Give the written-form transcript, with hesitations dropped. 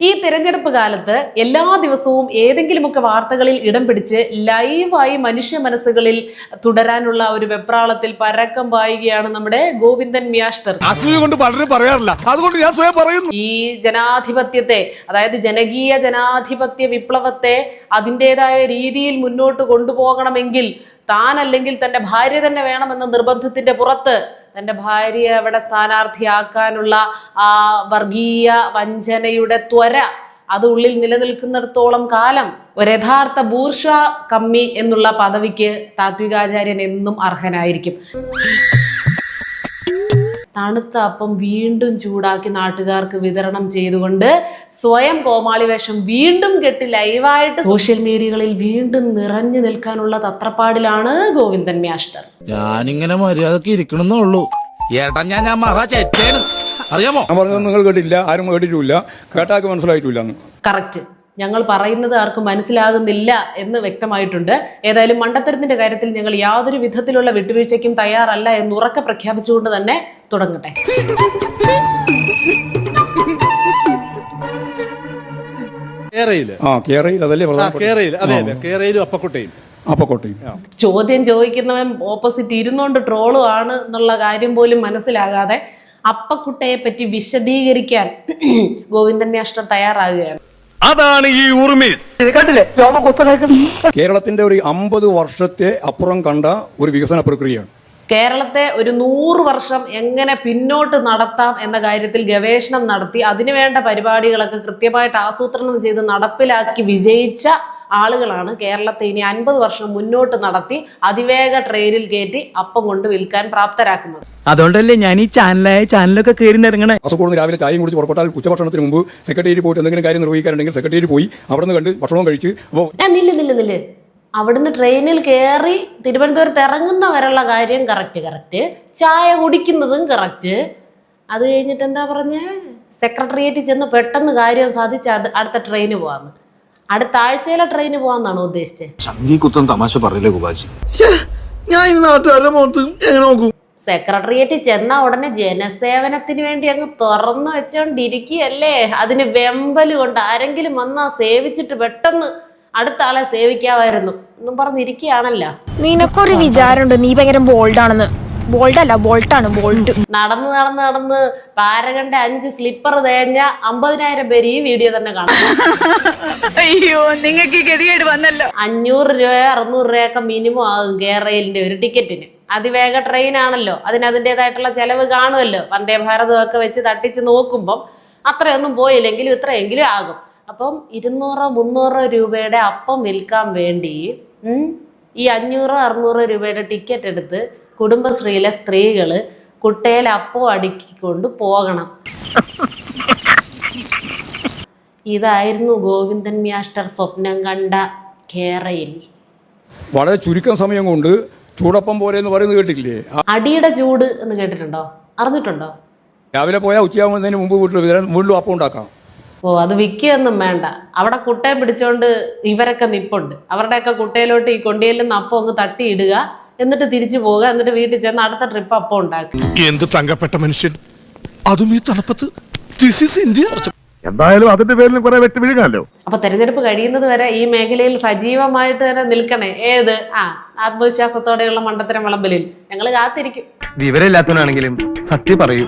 ഈ തിരഞ്ഞെടുപ്പ് കാലത്ത് എല്ലാ ദിവസവും ഏതെങ്കിലുമൊക്കെ വാർത്തകളിൽ ഇടം പിടിച്ച് ലൈവായി മനുഷ്യ മനസ്സുകളിൽ തുടരാനുള്ള ഒരു വെപ്രാളത്തിൽ പരക്കം പായുകയാണ് നമ്മുടെ ഗോവിന്ദൻ മിയാസ്റ്റർ. ഈ ജനാധിപത്യത്തെ, അതായത് ജനകീയ ജനാധിപത്യ വിപ്ലവത്തെ അതിൻ്റെതായ രീതിയിൽ മുന്നോട്ട് കൊണ്ടുപോകണമെങ്കിൽ താനല്ലെങ്കിൽ തൻ്റെ ഭാര്യ തന്നെ വേണമെന്ന നിർബന്ധത്തിന്റെ പുറത്ത് തൻ്റെ ഭാര്യയെ അവിടെ സ്ഥാനാർത്ഥിയാക്കാനുള്ള ആ വർഗീയ വഞ്ചനയുടെ ത്വര അത് ഉള്ളിൽ നിലനിൽക്കുന്നിടത്തോളം കാലം ഒരു യഥാർത്ഥ ബൂർഷ്വാ കമ്മി എന്നുള്ള പദവിക്ക് താത്വികാചാര്യൻ എന്നും അർഹനായിരിക്കും. തണുത്ത അപ്പം വീണ്ടും ചൂടാക്കി നാട്ടുകാർക്ക് വിതരണം ചെയ്തുകൊണ്ട് സ്വയം കോമാളി വേഷം വീണ്ടും കെട്ടി ലൈവായിട്ട് സോഷ്യൽ മീഡിയകളിൽ വീണ്ടും നിറഞ്ഞു നിൽക്കാനുള്ള തത്രപ്പാടിലാണ് ഗോവിന്ദൻ മാസ്റ്റർ. ഞാനിങ്ങനെ മര്യാദക്ക് ഇരിക്കണമെന്നുള്ളൂ. ഏട്ടാ ഞാൻ അറിയാമോ? നിങ്ങൾ കേട്ടില്ല, ആരും കേട്ടിട്ടില്ല, കേട്ടാക്ക് മനസ്സിലായിട്ടില്ല. കറക്റ്റ്. ഞങ്ങൾ പറയുന്നത് ആർക്കും മനസ്സിലാകുന്നില്ല എന്ന് വ്യക്തമായിട്ടുണ്ട്. ഏതായാലും മണ്ടത്തരത്തിന്റെ കാര്യത്തിൽ ഞങ്ങൾ യാതൊരു വിധത്തിലുള്ള വിട്ടുവീഴ്ചയ്ക്കും തയ്യാറല്ല എന്ന് ഉറക്കെ പ്രഖ്യാപിച്ചുകൊണ്ട് തന്നെ തുടങ്ങട്ടെ. ചോദ്യം ചോദിക്കുന്നവൻ ഓപ്പോസിറ്റ് ഇരുന്നോണ്ട് ട്രോളും ആണ് എന്നുള്ള കാര്യം പോലും മനസ്സിലാകാതെ അപ്പക്കുട്ടയെ പറ്റി വിശദീകരിക്കാൻ ഗോവിന്ദൻ മാസ്റ്റർ തയ്യാറാകുകയാണ്. അതാണ് ഈ കേരളത്തിന്റെ ഒരു 50 വർഷത്തെ അപ്പുറം കണ്ട ഒരു വികസന പ്രക്രിയയാണ്. കേരളത്തെ ഒരു 100 വർഷം എങ്ങനെ പിന്നോട്ട് നടത്താം എന്ന കാര്യത്തിൽ ഗവേഷണം നടത്തി അതിനുവേണ്ട പരിപാടികളൊക്കെ കൃത്യമായിട്ട് ആസൂത്രണം ചെയ്ത് നടപ്പിലാക്കി വിജയിച്ച ആളുകളാണ് കേരളത്തെ ഇനി 50 വർഷം മുന്നോട്ട് നടത്തി അതിവേഗ ട്രെയിനിൽ കയറ്റി അപ്പം കൊണ്ട് വിൽക്കാൻ പ്രാപ്തരാക്കുന്നത്. അതുകൊണ്ടല്ലേ ഞാൻ ഈ ചാനലൊക്കെ കയറി ഇറങ്ങണേ. കാസർഗോഡ് രാവിലെ ചായയും കുടിച്ച് പുറപ്പെട്ടാൽ ഉച്ചഭക്ഷണത്തിന് മുമ്പ് സെക്രട്ടേറിയറ്റ് പോയിട്ട് എന്തെങ്കിലും കാര്യം നിർവഹിക്കാനുണ്ടെങ്കിൽ സെക്രട്ടേറിയറ്റ് പോയി അവിടെ നിന്ന് കണ്ട് ഭക്ഷണവും കഴിച്ച് നില്ല് അവിടുന്ന് ട്രെയിനിൽ കയറി തിരുവനന്തപുരത്ത് ഇറങ്ങുന്ന വരെയുള്ള കാര്യം കറക്റ്റ്, ചായ കുടിക്കുന്നതും കറക്റ്റ്. അത് കഴിഞ്ഞിട്ട് എന്താ പറഞ്ഞ സെക്രട്ടേറിയറ്റിൽ ചെന്ന് പെട്ടെന്ന് കാര്യം സാധിച്ച് അടുത്ത ട്രെയിന് പോവാന്ന്, അടുത്ത ആഴ്ചയിലെ ട്രെയിന് പോവാന്നാണോ ഉദ്ദേശിച്ചത്? തമാശ പറയില്ലേ ഗുബാജി? സെക്രട്ടേറിയറ്റിൽ ചെന്ന ഉടനെ ജനസേവനത്തിന് വേണ്ടി അങ്ങ് തുറന്നു വെച്ചോണ്ടിരിക്കുകയല്ലേ. അതിന് വെമ്പല് കൊണ്ട് ആരെങ്കിലും വന്നാ സേവിച്ചിട്ട് പെട്ടെന്ന് അടുത്ത ആളെ സേവിക്കാമായിരുന്നു എന്നും പറഞ്ഞിരിക്കുകയാണല്ലോ. നിനക്കൊരു വിചാരമുണ്ട് നീ ഭയങ്കര ബോൾഡാണെന്ന്. ബോൾഡല്ല, ബോൾട്ടാണ്, ബോൾട്ട്. നടന്ന് പാരകണ്ട 5 സ്ലിപ്പർ തേഞ്ഞ 50,000 പേര് ഈ വീഡിയോ തന്നെ കാണാം. അയ്യോ, നിങ്ങൾക്ക് ഗതികേട് വന്നല്ലോ. 500 രൂപയോ 600 രൂപയൊക്കെ മിനിമം ആകും കേരളയിലിന്റെ ഒരു ടിക്കറ്റിന്. അതിവേഗ ട്രെയിൻ ആണല്ലോ, അതിൻ്റെതായിട്ടുള്ള ചെലവ് കാണുമല്ലോ. വന്ദേ ഭാരതം ഒക്കെ വെച്ച് തട്ടിച്ച് നോക്കുമ്പം അത്രയൊന്നും പോയില്ലെങ്കിലും ഇത്രയെങ്കിലും ആകും. അപ്പം 200-300 രൂപയുടെ അപ്പം വിൽക്കാൻ വേണ്ടി ഈ 500-600 രൂപയുടെ ടിക്കറ്റ് എടുത്ത് കുടുംബശ്രീയിലെ സ്ത്രീകള് കുട്ടയിൽ അപ്പം അടുക്കിക്കൊണ്ട് പോകണം. ഇതായിരുന്നു ഗോവിന്ദൻ മാസ്റ്റർ സ്വപ്നം കണ്ട കേരയിൽ. വളരെ ചുരുക്കം സമയം കൊണ്ട് ചൂടപ്പം പോലെ എന്ന് പറയുന്നത് കേട്ടില്ലേ? അടിയുടെ ചൂട് എന്ന് കേട്ടിട്ടുണ്ടോ? അറിഞ്ഞിട്ടുണ്ടോ? രാവിലെ പോയാൽ ഉച്ചയാകുന്നതിന് മുമ്പ് വീട്ടിൽ അപ്പം ഉണ്ടാക്കാം. അത് വിൽക്കുകയൊന്നും വേണ്ട. അവിടെ കുട്ടയെ പിടിച്ചോണ്ട് ഇവരൊക്കെ നിപ്പുണ്ട്. അവരുടെയൊക്കെ കുട്ടയിലോട്ട് ഈ കൊണ്ടിയെല്ലുന്ന അപ്പം അങ്ങ് തട്ടിയിടുക, എന്നിട്ട് തിരിച്ചു പോവുക, എന്നിട്ട് വീട്ടിൽ ചെന്ന് അടുത്ത ട്രിപ്പ് അപ്പം ഉണ്ടാക്കുക. എന്ത് തങ്കപ്പെട്ട മനുഷ്യൻ, അതും ഈ തണുപ്പത്ത്. എന്തായാലും അതിന്റെ പേരിൽ കുറെ വെട്ടി വീഴാമല്ലോ. അപ്പൊ തെരഞ്ഞെടുപ്പ് കഴിയുന്നത് വരെ ഈ മേഖലയിൽ സജീവമായിട്ട് തന്നെ നിൽക്കണേ. ഏത് ആത്മവിശ്വാസത്തോടെയുള്ള മണ്ടത്തരം വിളമ്പലിൽ ഞങ്ങൾ കാത്തിരിക്കും. വിവരമില്ലാത്തവനാണെങ്കിലും സത്യം പറയൂ.